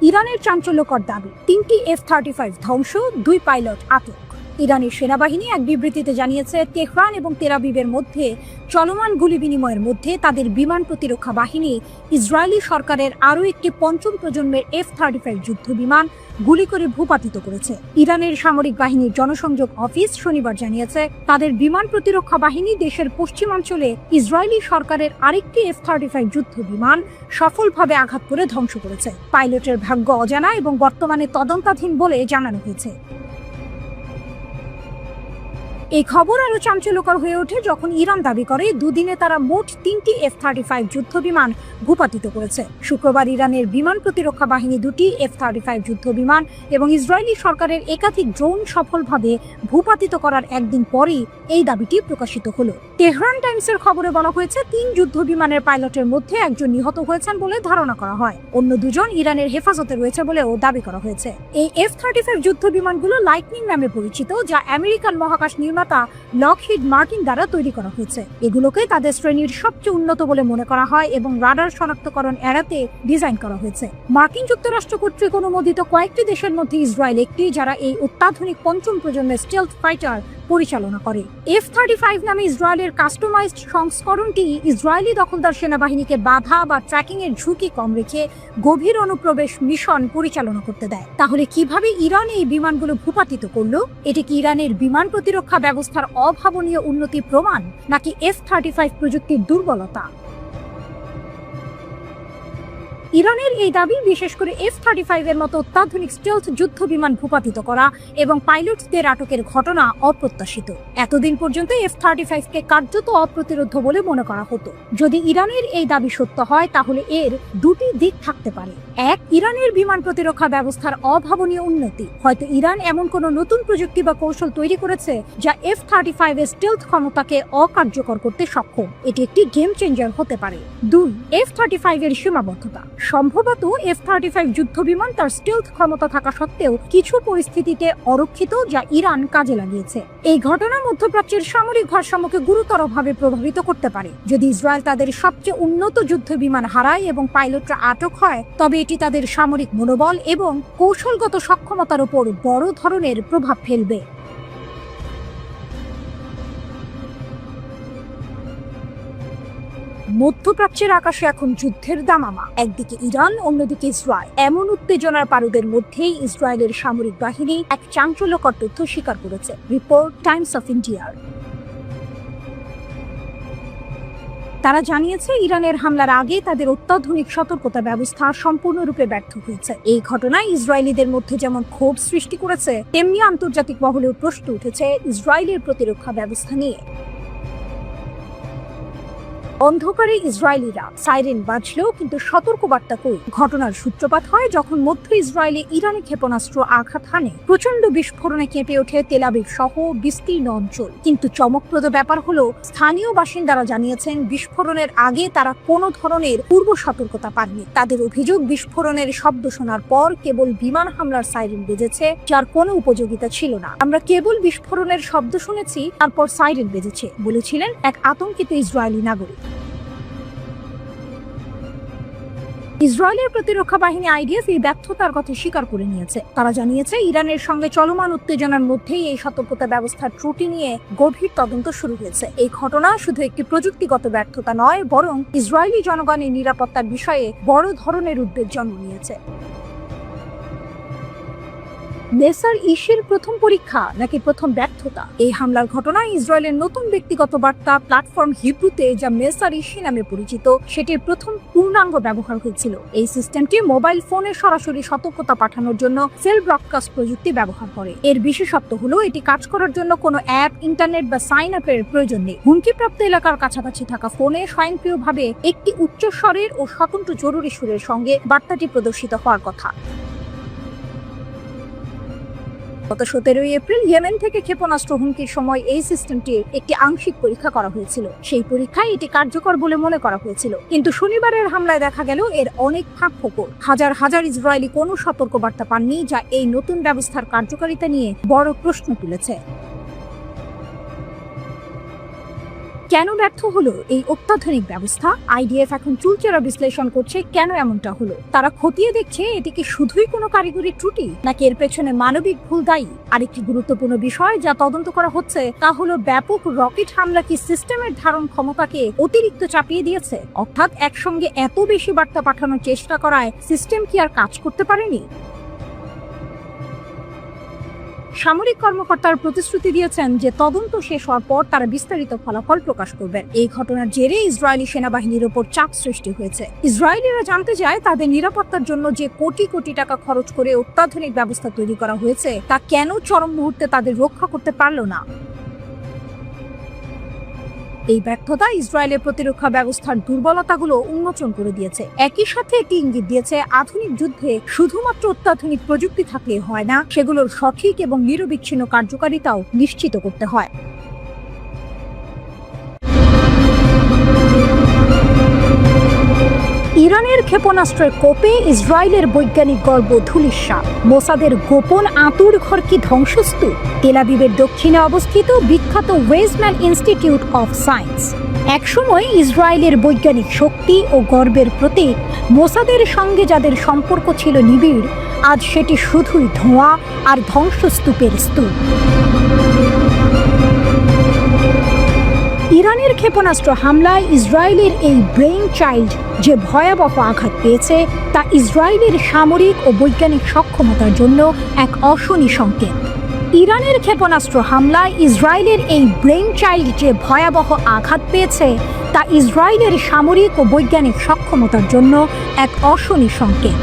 ইরানের চাঞ্চল্যকর দাবি, 3টি F-35 ধ্বংস, 2 পাইলট আটক। ইরানের সেনাবাহিনী এক বিবৃতিতে জানিয়েছে, তেহরান এবং তেলাবিবের মধ্যে চলমান গুলি বিনিময়ের মধ্যে তাদের বিমান প্রতিরক্ষা বাহিনী ইসরায়েলি সরকারের আরও একটি 5ম প্রজন্মের F-35 যুদ্ধ বিমান গুলি করে ভূপাতিত করেছে। ইরানের সামরিক বাহিনীর জনসংযোগ অফিস শনিবার জানিয়েছে, তাদের বিমান প্রতিরক্ষা বাহিনী দেশের পশ্চিমাঞ্চলে ইসরায়েলি সরকারের আরেকটি F-35 যুদ্ধ বিমান সফলভাবে আঘাত করে ধ্বংস করেছে। পাইলটের ভাগ্য অজানা এবং বর্তমানে তদন্তাধীন বলে জানানো হয়েছে। এই খবর আরো চাঞ্চল্যকর হয়ে ওঠে যখন ইরান দাবি করে, দুদিনে তারা মোট 3টি F-35 যুদ্ধ বিমান ভূপাতিত করেছে। শুক্রবার ইরানের বিমান প্রতিরক্ষা বাহিনী 2টি F-35 যুদ্ধ বিমান এবং ইসরায়েলি সরকারের একাধিক ড্রোন সফলভাবে ভূপাতিত করার একদিন পরেই এই দাবিটি প্রকাশিত হলো। তেহরান টাইমসের খবরে বলা হয়েছে, 3 যুদ্ধ বিমানের পাইলটের মধ্যে একজন নিহত হয়েছেন বলে ধারণা করা হয়। অন্য 2 জন ইরানের হেফাজতে রয়েছে বলেও দাবি করা হয়েছে। এই F-35 যুদ্ধ বিমানগুলো লাইটনিং নামে পরিচিত, যা আমেরিকান মহাকাশ নির্মাতা লকহিড মার্টিন দ্বারা তৈরি করা হয়েছে। এগুলোকে তাদের শ্রেণীর সবচেয়ে উন্নত বলে মনে করা হয় এবং রাডার শনাক্তকরণ এড়াতে ডিজাইন করা হয়েছে। মার্কিন যুক্তরাষ্ট্র কর্তৃক অনুমোদিত কয়েকটি দেশের মধ্যে ইসরায়েল একটি, যারা এই অত্যাধুনিক 5ম প্রজন্মের স্টেলথ ফাইটার পরিচালনা করে। F-35 নামে ইসরায়েলের কাস্টমাইজড সংস্করণটি ইসরায়েলি দখলদার সেনাবাহিনীকে বাধা বা ট্র্যাকিং এর ঝুঁকি কম রেখে গভীর অনুপ্রবেশ মিশন পরিচালনা করতে দেয়। তাহলে কিভাবে ইরান এই বিমানগুলো ভূপাতিত করলো? এটি কি ইরানের বিমান প্রতিরক্ষা ব্যবস্থার অভাবনীয় উন্নতি প্রমাণ, নাকি F-35 প্রযুক্তির দুর্বলতা? ইরানের এই দাবি, বিশেষ করে F-35 এর মতো অত্যাধুনিক স্টেলথ যুদ্ধ বিমান ভূপাতিত করা এবং পাইলটদের আটকের ঘটনা অপ্রত্যাশিত। এতদিন পর্যন্ত F-35কে কার্যত অপ্রতিরোধ্য বলে মনে করা হতো। যদি ইরানের এই দাবি সত্য হয়, তাহলে এর 2টি দিক থাকতে পারে। 1, ইরানের বিমান প্রতিরক্ষা ব্যবস্থার অভাবনীয় উন্নতি। হয়তো ইরান এমন কোনো নতুন প্রযুক্তি বা কৌশল তৈরি করেছে যা F-35 এর স্টেলথ ক্ষমতাকে অকার্যকর করতে সক্ষম। এটি একটি গেম চেঞ্জার হতে পারে। 2, F-35 এর সীমাবদ্ধতা। সম্ভবত F-35 যুদ্ধ বিমান তার স্টেলথ ক্ষমতা থাকা সত্ত্বেও কিছু পরিস্থিতিতে অরক্ষিত, যা ইরান কাজে লাগিয়েছে। এই ঘটনা মধ্যপ্রাচ্যের সামরিক ভারসাম্যকে গুরুতরভাবে প্রভাবিত করতে পারে। যদি ইসরায়েল তাদের সবচেয়ে উন্নত যুদ্ধ বিমান হারায় এবং পাইলটরা আটক হয়, তবে এটি তাদের সামরিক মনোবল এবং কৌশলগত সক্ষমতার উপর বড় ধরনের প্রভাব ফেলবে। মধ্যপ্রাচ্যের আকাশে এখন যুদ্ধের দামামা। একদিকে ইরান, অন্যদিকে ইসরায়েল। এমন উত্তেজনার পারদের মধ্যেই ইসরায়েলের সামরিক বাহিনী এক চাঞ্চল্যকর তথ্য স্বীকার করেছে। রিপোর্ট টাইমস অফ ইন্ডিয়ার। তারা জানিয়েছে ইরানের হামলার আগে তাদের অত্যাধুনিক সতর্কতা ব্যবস্থা সম্পূর্ণরূপে ব্যর্থ হয়েছে। এই ঘটনায় ইসরায়েলিদের মধ্যে যেমন ক্ষোভ সৃষ্টি করেছে, তেমনি আন্তর্জাতিক মহলেও প্রশ্ন উঠেছে ইসরায়েলের প্রতিরক্ষা ব্যবস্থা নিয়ে। অন্ধকারে ইসরায়েলিরা সাইরেন বাজলেও কিন্তু সতর্কবার্তা কই। ঘটনার সূত্রপাত হয় যখন মধ্য ইসরায়েলে ইরানি ক্ষেপণাস্ত্র আঘাত হানে। প্রচন্ড বিস্ফোরণে কেঁপে ওঠে তেল আবিব সহ বিস্তীর্ণ অঞ্চল। কিন্তু চমকপ্রদ ব্যাপার হলো, স্থানীয় বাসিন্দারা জানিয়েছেন বিস্ফোরণের আগে তারা কোনো ধরনের পূর্ব সতর্কতা পাননি। তাদের অভিযোগ, বিস্ফোরণের শব্দ শোনার পর কেবল বিমান হামলার সাইরেন বেজেছে, যার কোনো উপযোগিতা ছিল না। আমরা কেবল বিস্ফোরণের শব্দ শুনেছি, তারপর সাইরেন বেজেছে, বলেছিলেন এক আতঙ্কিত ইসরায়েলি নাগরিক। ইসরায়েলের প্রতিরক্ষা বাহিনী আইডিএফ এই ব্যর্থতার কথা স্বীকার করে নিয়েছে। তারা জানিয়েছে ইরানের সঙ্গে চলমান উত্তেজনার মধ্যেই এই সতর্কতা ব্যবস্থার ত্রুটি নিয়ে গভীর তদন্ত শুরু হয়েছে। এই ঘটনা শুধু একটি প্রযুক্তিগত ব্যর্থতা নয়, বরং ইসরায়েলি জনগণের নিরাপত্তার বিষয়ে বড় ধরনের উদ্বেগ জন্ম নিয়েছে। নেসার ইসের প্রথম পরীক্ষা নাকি প্রথম ব্যর্থতা? এই হামলার ঘটনায় ইসরায়েলের নতুন ব্যক্তিগত বার্তা প্ল্যাটফর্ম হিব্রুতে, যা মেসার ইসি নামে পরিচিত, সেটির প্রথম পূর্ণাঙ্গ ব্যবহার হয়েছিল। এই সিস্টেমটি মোবাইল ফোনে সরাসরি সতর্কতা পাঠানোর জন্য সেল ব্রডকাস্ট প্রযুক্তি ব্যবহার করে। এর বিশেষত্ব হলো এটি কাজ করার জন্য কোনো অ্যাপ, ইন্টারনেট বা সাইন আপের প্রয়োজন নেই। হুমকিপ্রাপ্ত এলাকার কাছাকাছি থাকা ফোনে স্বয়ংক্রিয়ভাবে একটি উচ্চস্বরের ও স্বতন্ত্র জরুরি সুরের সঙ্গে বার্তাটি প্রদর্শিত হওয়ার কথা। গত 17 এপ্রিল ইয়েমেন থেকে ক্ষেপণাস্ত্র হুমকির সময় এই সিস্টেমটির একটি আংশিক পরীক্ষা করা হয়েছিল। সেই পরীক্ষায় এটি কার্যকর বলে মনে করা হয়েছিল, কিন্তু শনিবারের হামলায় দেখা গেল এর অনেক ফাঁক ফোকর। হাজার হাজার ইসরায়েলি কোনো সতর্কবার্তা পাননি, যা এই নতুন ব্যবস্থার কার্যকারিতা নিয়ে বড় প্রশ্ন তুলেছে। কেন ব্যর্থ হলো এই অত্যাধুনিক ব্যবস্থা? আইডিএফ এখন চুলচেরা বিশ্লেষণ করছে কেন এমনটা হলো। তারা খতিয়ে দেখছে এটি কি শুধুই কোনো কারিগরি ত্রুটি, নাকি এর পেছনে মানবিক ভুল দায়ী। আরেকটি গুরুত্বপূর্ণ বিষয় যা তদন্ত করা হচ্ছে তা হলো, ব্যাপক রকেট হামলা কি সিস্টেমের ধারণ ক্ষমতাকে অতিরিক্ত চাপিয়ে দিয়েছে? অর্থাৎ একসঙ্গে এত বেশি বার্তা পাঠানোর চেষ্টা করায় সিস্টেম কি আর কাজ করতে পারেনি? সামরিক কর্মকর্তারা প্রতিশ্রুতি দিয়েছেন যে তদন্ত শেষ হওয়ার পর তারা বিস্তারিত ফলাফল প্রকাশ করবেন। এই ঘটনার জেরে ইসরায়েলি সেনাবাহিনীর উপর চাপ সৃষ্টি হয়েছে। ইসরায়েলিরা জানতে চায় তাদের নিরাপত্তার জন্য যে কোটি কোটি টাকা খরচ করে অত্যাধুনিক ব্যবস্থা তৈরি করা হয়েছে, তা কেন চরম মুহূর্তে তাদের রক্ষা করতে পারল না। এই ব্যর্থতা ইসরায়েলের প্রতিরক্ষা ব্যবস্থার দুর্বলতাগুলো উন্মোচন করে দিয়েছে। একই সাথে এটি ইঙ্গিত দিয়েছে আধুনিক যুদ্ধে শুধুমাত্র অত্যাধুনিক প্রযুক্তি থাকলে হয় না, সেগুলোর সঠিক এবং নিরবিচ্ছিন্ন কার্যকারিতাও নিশ্চিত করতে হয়। ইরানের ক্ষেপণাস্ত্রের কোপে ইসরায়েলের বৈজ্ঞানিক গর্ব ধূলিসাৎ। মোসাদের গোপন আঁতুড় ঘর কি ধ্বংসস্তূপ? তেল আবিবের দক্ষিণে অবস্থিত বিখ্যাত ওয়েজম্যান ইনস্টিটিউট অফ সায়েন্স একসময় ইসরায়েলের বৈজ্ঞানিক শক্তি ও গর্বের প্রতীক। মোসাদের সঙ্গে যাদের সম্পর্ক ছিল নিবিড়, আজ সেটি শুধুই ধোঁয়া আর ধ্বংসস্তূপের স্তূপ। ইরানের ক্ষেপণাস্ত্র হামলায় ইসরায়েলের এই ব্রেইন চাইল্ড যে ভয়াবহ আঘাত পেয়েছে, তা ইসরায়েলের সামরিক ও বৈজ্ঞানিক সক্ষমতার জন্য এক অশনি সংকেত। ইরানের ক্ষেপণাস্ত্র হামলায় ইসরায়েলের এই ব্রেইন চাইল্ড যে ভয়াবহ আঘাত পেয়েছে, তা ইসরায়েলের সামরিক ও বৈজ্ঞানিক সক্ষমতার জন্য এক অশনি সংকেত।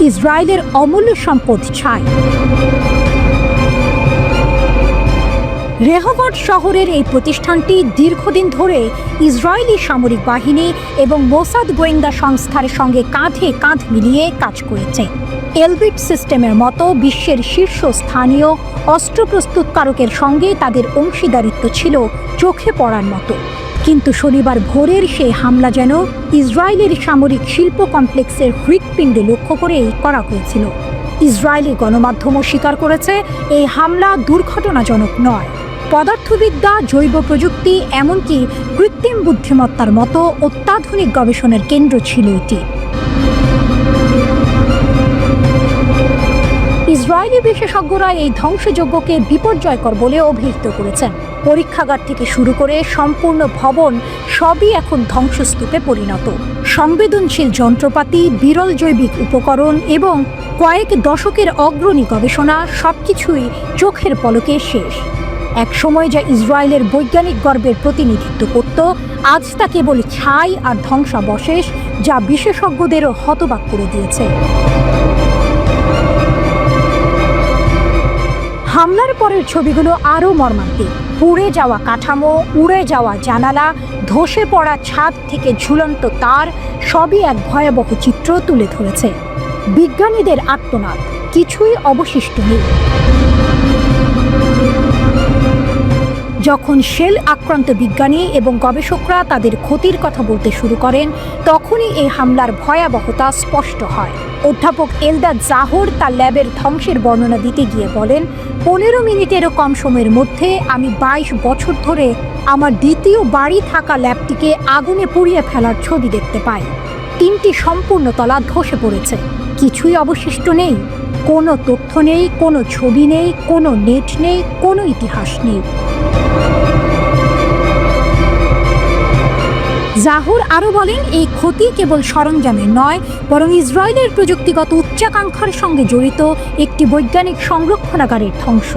ইসরায়েলের অমূল্য সম্পদ ছাই। রেহবট শহরের এই প্রতিষ্ঠানটি দীর্ঘদিন ধরে ইসরায়েলি সামরিক বাহিনী এবং মোসাদ গোয়েন্দা সংস্থার সঙ্গে কাঁধে কাঁধ মিলিয়ে কাজ করেছে। এলবিট সিস্টেমের মতো বিশ্বের শীর্ষস্থানীয় অস্ত্র প্রস্তুতকারকের সঙ্গে তাদের অংশীদারিত্ব ছিল চোখে পড়ার মতো। কিন্তু শনিবার ভোরের সেই হামলা যেন ইসরায়েলের সামরিক শিল্প কমপ্লেক্সের হৃৎপিণ্ডে লক্ষ্য করেই করা হয়েছিল। ইসরায়েলি গণমাধ্যমও স্বীকার করেছে এই হামলা দুর্ঘটনাজনক নয়। পদার্থবিদ্যা, জৈব প্রযুক্তি, এমনকি কৃত্রিম বুদ্ধিমত্তার মতো অত্যাধুনিক গবেষণার কেন্দ্র ছিল এটি। ইসরায়েলি বিশেষজ্ঞরা এই ধ্বংসযজ্ঞকে বিপর্যয়কর বলে অভিহিত করেছেন। পরীক্ষাগার থেকে শুরু করে সম্পূর্ণ ভবন সবই এখন ধ্বংসস্তূপে পরিণত। সংবেদনশীল যন্ত্রপাতি, বিরল জৈবিক উপকরণ এবং কয়েক দশকের অগ্রণী গবেষণা সবকিছুই চোখের পলকে শেষ। এক সময় যা ইসরায়েলের বৈজ্ঞানিক গর্বের প্রতিনিধিত্ব করত, আজ তা কেবল ছাই আর ধ্বংসাবশেষ, যা বিশেষজ্ঞদেরও হতবাক করে দিয়েছে। হামলার পরের ছবিগুলো আরও মর্মান্তিক। পুড়ে যাওয়া কাঠামো, উড়ে যাওয়া জানালা, ধসে পড়া ছাদ থেকে ঝুলন্ত তার, সবই এক ভয়াবহ চিত্র তুলে ধরেছে। বিজ্ঞানীদের আর্তনাদ, কিছুই অবশিষ্ট নেই। যখন শেল আক্রান্ত বিজ্ঞানী এবং গবেষকরা তাদের ক্ষতির কথা বলতে শুরু করেন, তখনই এই হামলার ভয়াবহতা স্পষ্ট হয়। অধ্যাপক এলদাদ জাহর তার ল্যাবের ধ্বংসের বর্ণনা দিতে গিয়ে বলেন, 15 মিনিটেরও কম সময়ের মধ্যে আমি 22 বছর ধরে আমার দ্বিতীয় বাড়ি থাকা ল্যাবটিকে আগুনে পুড়িয়ে ফেলার ছবি দেখতে পাই। 3টি সম্পূর্ণ তলা ধসে পড়েছে, কিছুই অবশিষ্ট নেই। কোনো তথ্য নেই, কোনো ছবি নেই, কোনো নেট নেই, কোনো ইতিহাস নেই। জাহর আরও বলেন, এই ক্ষতি কেবল সরঞ্জামের নয়, বরং ইসরায়েলের প্রযুক্তিগত উচ্চাকাঙ্ক্ষার সঙ্গে জড়িত একটি বৈজ্ঞানিক সংরক্ষণাগারের ধ্বংস।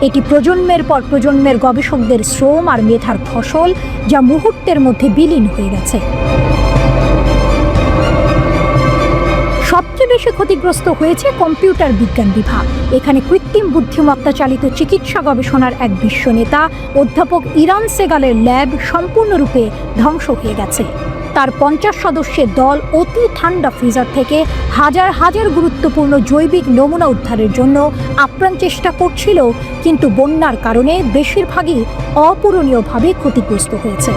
এটি প্রজন্মের পর প্রজন্মের গবেষকদের শ্রম আর মেধার ফসল, যা মুহূর্তের মধ্যে বিলীন হয়ে গেছে। সবচেয়ে বেশি ক্ষতিগ্রস্ত হয়েছে কম্পিউটার বিজ্ঞান বিভাগ। এখানে কৃত্রিম বুদ্ধিমত্তা চালিত চিকিৎসা গবেষণার এক বিশ্ব নেতা অধ্যাপক ইরান সেগালের ল্যাব সম্পূর্ণরূপে ধ্বংস হয়ে গেছে। তার 50 সদস্যের দল অতি ঠান্ডা ফ্রিজার থেকে হাজার হাজার গুরুত্বপূর্ণ জৈবিক নমুনা উদ্ধারের জন্য আপ্রাণ চেষ্টা করছিল, কিন্তু বন্যার কারণে বেশিরভাগই অপূরণীয়ভাবে ক্ষতিগ্রস্ত হয়েছে।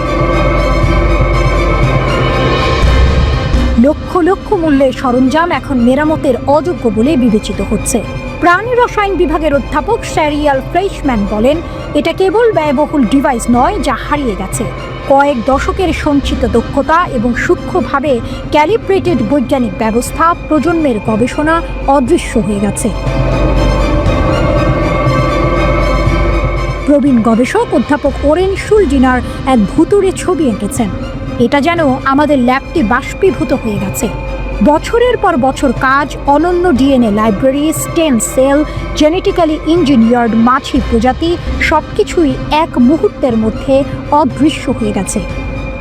লক্ষ লক্ষ মূল্যের সরঞ্জাম এখন মেরামতের অযোগ্য বলে বিবেচিত হচ্ছে। প্রাণী রসায়ন বিভাগের অধ্যাপক শ্যারিয়াল ফ্রেইশম্যান বলেন, এটা কেবল ব্যয়বহুল ডিভাইস নয়, যা হারিয়ে গেছে। কয়েক দশকের সঞ্চিত দক্ষতা এবং সূক্ষ্মভাবে ক্যালিব্রেটেড বৈজ্ঞানিক ব্যবস্থা, প্রজন্মের গবেষণা অদৃশ্য হয়ে গেছে। প্রবীণ গবেষক অধ্যাপক ওরেন শুলজিনার এক ভুতুড়ে ছবি এঁকেছেন। এটা যেন আমাদের ল্যাবটি বাষ্পীভূত হয়ে গেছে। বছরের পর বছর কাজ, অনন্য DNA library, stem cell, genetically engineered মাছি প্রজাতি, সবকিছুই এক মুহূর্তের মধ্যে অদৃশ্য হয়ে গেছে।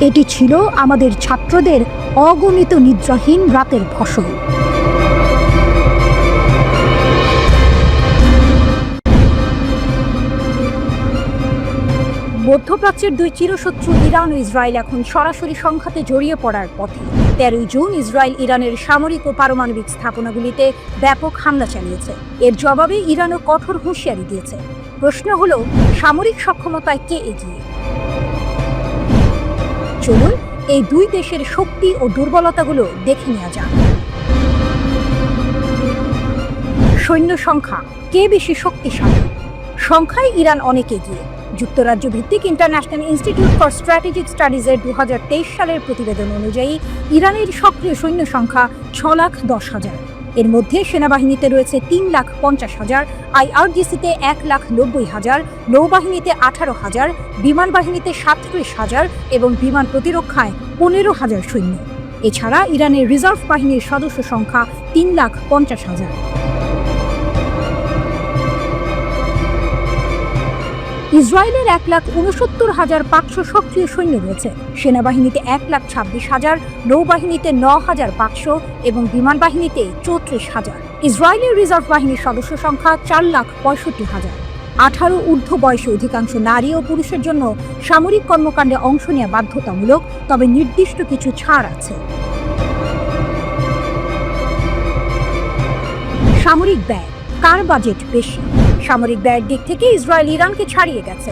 এটি ছিল আমাদের ছাত্রদের অগণিত নিদ্রাহীন রাতের ফসল। মধ্যপ্রাচ্যের দুই চিরশত্রু ইরান ও ইসরায়েল এখন সরাসরি সংঘাতে জড়িয়ে পড়ার পথে। 13 জুন ইসরায়েল ইরানের সামরিক ও পারমাণবিক স্থাপনাগুলিতে ব্যাপক হামলা চালিয়েছে। এর জবাবে ইরানও কঠোর হুঁশিয়ারি দিয়েছে। প্রশ্ন হলো, সামরিক সক্ষমতায় কে এগিয়ে? চলুন এই দুই দেশের শক্তি ও দুর্বলতাগুলো দেখে নেওয়া যাক। সৈন্য সংখ্যা, কে বেশি শক্তিশালী? সংখ্যায় ইরান অনেক এগিয়ে। যুক্তরাজ্য ভিত্তিক ইন্টারন্যাশনাল ইনস্টিটিউট ফর স্ট্র্যাটেজিক স্টাডিজের 2023 সালের প্রতিবেদন অনুযায়ী ইরানের সক্রিয় সৈন্য সংখ্যা 6,10,000। এর মধ্যে সেনাবাহিনীতে রয়েছে 3,50,000, IRGC-তে 1,90,000, নৌবাহিনীতে 18,000, বিমান বাহিনীতে 37,000 এবং বিমান প্রতিরক্ষায় 15,000 সৈন্য। এছাড়া ইরানের রিজার্ভ বাহিনীর সদস্য সংখ্যা 3,50,000। ইসরায়েলের 1,69,500 সক্রিয় সৈন্য রয়েছে। সেনাবাহিনীতে 1,26,000, নৌবাহিনীতে 9,500 এবং বিমান বাহিনীতে 34,000। ইসরায়েলের রিজার্ভ বাহিনীর সদস্য সংখ্যা 4,65,000। 18 ঊর্ধ্ব বয়সী অধিকাংশ নারী ও পুরুষের জন্য সামরিক কর্মকাণ্ডে অংশ নেওয়া বাধ্যতামূলক, তবে নির্দিষ্ট কিছু ছাড় আছে। সামরিক ব্যয়, কার বাজেট বেশি? সামরিক ব্যয়ের দিক থেকে ইসরায়েল ইরানকে ছাড়িয়ে গেছে।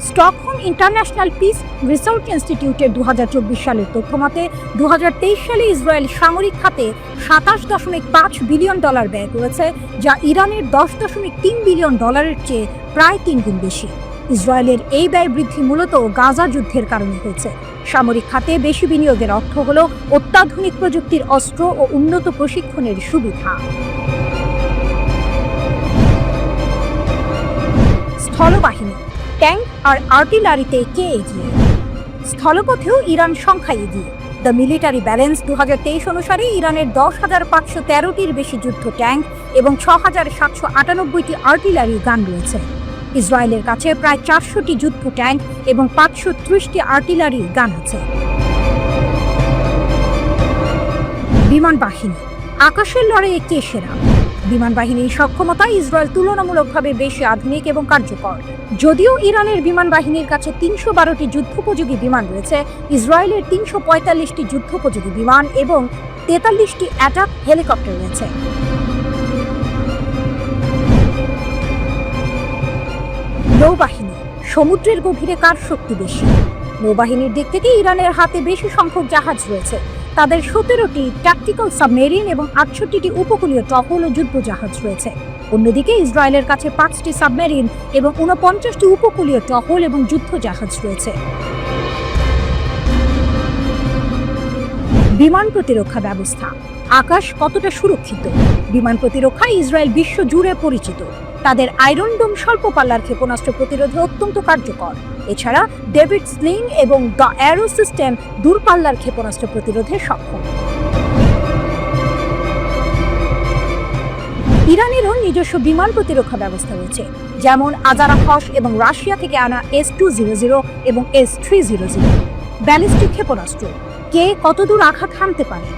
স্টকহোম ইন্টারন্যাশনাল পিস রিসার্চ ইনস্টিটিউটের 2024 সালের তথ্যমতে 2023 সালে ইসরায়েল সামরিক খাতে $27.5 বিলিয়ন ব্যয় করেছে, যা ইরানের $10.3 বিলিয়ন চেয়ে প্রায় 3 গুণ বেশি। ইসরায়েলের এই ব্যয় বৃদ্ধি মূলত গাজা যুদ্ধের কারণে হয়েছে। সামরিক খাতে বেশি বিনিয়োগের অর্থ হল অত্যাধুনিক প্রযুক্তির অস্ত্র ও উন্নত প্রশিক্ষণের সুবিধা। স্থলবাহিনী, ট্যাঙ্ক আর আর্টিলারিতে কে এগিয়ে? স্থলপথেও ইরান সংখ্যায় এগিয়ে। দ্য মিলিটারি ব্যালেন্স 2023 অনুসারে ইরানের 10,513টির বেশি যুদ্ধ ট্যাঙ্ক এবং 6,798টি আর্টিলারি গান রয়েছে। ইসরায়েলের কাছে প্রায় 400টি যুদ্ধ ট্যাঙ্ক এবং 530টি আর্টিলারি গান আছে। বিমান বাহিনী, আকাশের লড়াইয়ে কে সেরা? বিমান বাহিনীর সক্ষমতা ইসরায়েল তুলনামূলকভাবে বেশি আধুনিক এবং কার্যকর। যদিও ইরানের বিমান বাহিনীর কাছে 312টি যুদ্ধোপযোগী বিমান রয়েছে, ইসরায়েলের 345টি যুদ্ধোপযোগী বিমান এবং 43টি অ্যাটাক হেলিকপ্টার রয়েছে। নৌবাহিনী, সমুদ্রের গভীরে কার শক্তি বেশি? নৌবাহিনীর দিক থেকে ইরানের হাতে বেশি সংখ্যক জাহাজ রয়েছে। তাদের 17টি ট্যাকটিক্যাল সাবমেরিন এবং 68টি উপকূলীয় টহল ও যুদ্ধ জাহাজ রয়েছে। অন্যদিকে ইসরায়েলের কাছে 5টি সাবমেরিন এবং 49টি উপকূলীয় টহল এবং যুদ্ধ জাহাজ রয়েছে। বিমান প্রতিরক্ষা ব্যবস্থা, আকাশ কতটা সুরক্ষিত? বিমান প্রতিরক্ষায় ইসরায়েল বিশ্ব জুড়ে পরিচিত। তাদের আয়রন ডোম স্বল্প পাল্লার ক্ষেপণাস্ত্র প্রতিরোধে অত্যন্ত কার্যকর। এছাড়া ডেভিড স্লিং এবং দ্য অ্যারো সিস্টেম দূরপাল্লার ক্ষেপণাস্ত্র প্রতিরোধে সক্ষম। ইরানেরও নিজস্ব বিমান প্রতিরক্ষা ব্যবস্থা রয়েছে, যেমন আজারাখস এবং রাশিয়া থেকে আনা S-200 এবং S-300। ব্যালিস্টিক ক্ষেপণাস্ত্র, কে কতদূর আঘাত হানতে পারে?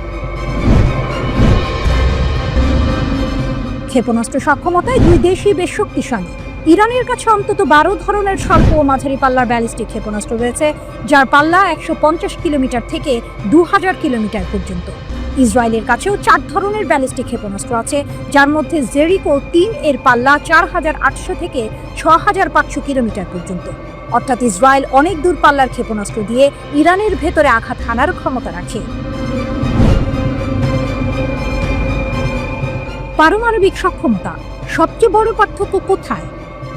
ক্ষেপণাস্ত্র সক্ষমতায় দুই দেশই বেশ শক্তিশালী। ইরানের কাছে অন্তত 12 ধরনের স্বল্প ও মাঝারি পাল্লার ব্যালিস্টিক ক্ষেপণাস্ত্র রয়েছে, যার পাল্লা 150 কিলোমিটার থেকে 2000 কিলোমিটার পর্যন্ত। ইসরায়েলের কাছেও 4 ধরনের ব্যালিস্টিক ক্ষেপণাস্ত্র আছে, যার মধ্যে জেরিকো 3 এর পাল্লা 4800 থেকে 6500 কিলোমিটার পর্যন্ত। অর্থাৎ ইসরায়েল অনেক দূর পাল্লার ক্ষেপণাস্ত্র দিয়ে ইরানের ভেতরে আঘাত হানার ক্ষমতা রাখে। পারমাণবিক সক্ষমতা, সবচেয়ে বড় পার্থক্য কোথায়?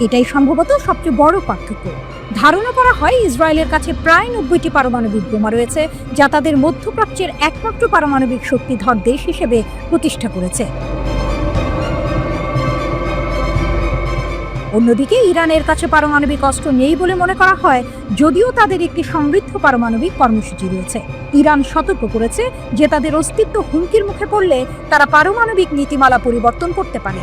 এটাই সম্ভবত সবচেয়ে বড় পার্থক্য। ধারণা করা হয় ইসরায়েলের কাছে প্রায় 90টি পারমাণবিক বোমা রয়েছে, যা তাদের মধ্যপ্রাচ্যের একমাত্র পারমাণবিক শক্তিধর দেশ হিসেবে প্রতিষ্ঠা করেছে। অন্যদিকে ইরানের কাছে পারমাণবিক অস্ত্র নেই বলে মনে করা হয়, যদিও তাদের একটি সমৃদ্ধ পারমাণবিক কর্মসূচি রয়েছে। ইরান সতর্ক করেছে যে তাদের অস্তিত্ব হুমকির মুখে পড়লে তারা পারমাণবিক নীতিমালা পরিবর্তন করতে পারে।